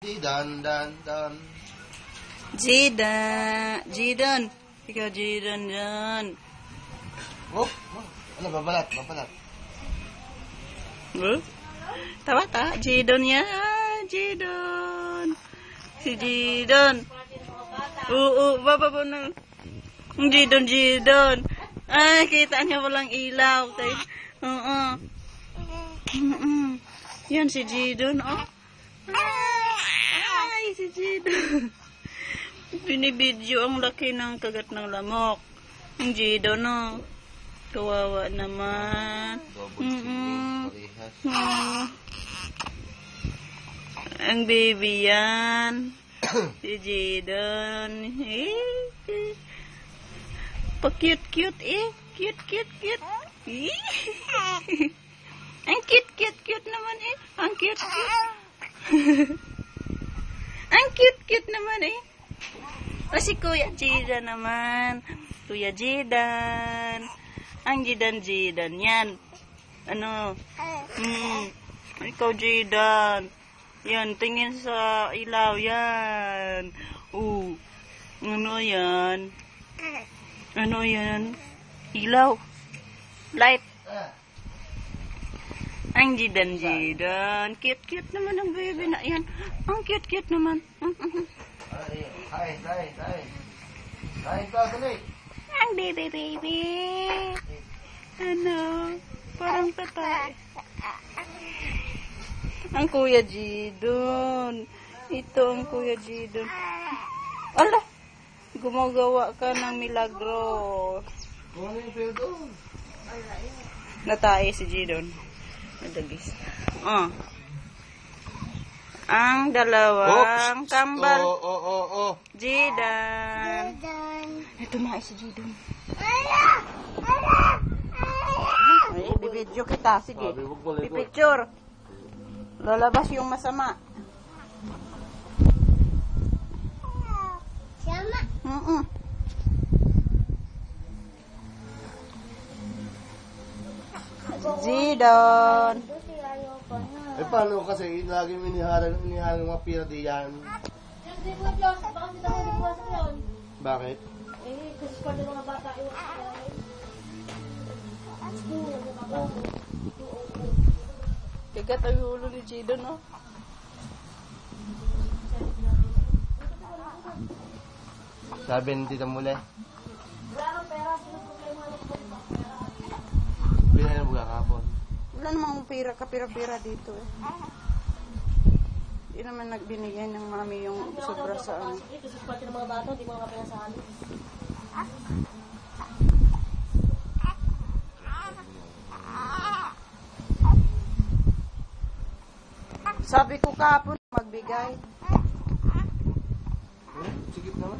Dan. Jidon. Ikaw, Jidon yan. Oh, ano, babalat. Tawa. Jidon yan. Jidon. Si Jidon. Baba na. Jidon. Ay, kita niya walang ilaw. Yan si Jidon, oh. Ay, si Jidon. Binibidyo ang laki ng kagat ng lamok. Ang Jidon, no. Kawawa naman. Ang baby yan. Si Jidon. Pa-cute eh. Cute. Ang cute naman eh. Ang cute. Ang cute naman eh. O si Kuya Jidan naman. Kuya Jidan. Ang Jidan yan. Ano? Ikaw Jidan. Yan, tingin sa ilaw yan. Ano yan? Ilaw. Light. Ang Jidan. Cute naman ang baby na yan. Ang cute naman. Hi. Dali. Ang baby. Ano? Parang tatay. Ang Kuya Jidon. Ito ang Kuya Jidon. Ala! Gumagawa ka ng milagro. Ano yung pwede doon? Natay si Jidon. Nadagis. Ang dalawang kambal. Jidan. Ito na si Jidon. Ay, bibidyo kita. Sige. Pipicture. Lalabas yung masama. Sama? Jidon. Paano kasi lagi inihalang mga pira diyan? Bakit? Kasi pa ng mga bata Kagat ang ulo ni Jidon, no? Sabi ni Tita Mule. Binaya mo kakapon. Wala namang kapira-pira dito eh. Hindi naman nagbinigay ng mami yung sobra sa ano. Kasi pati ng mga bata, hindi mga kapinasali. Sabi ko kahapon magbigay. Sigit naman.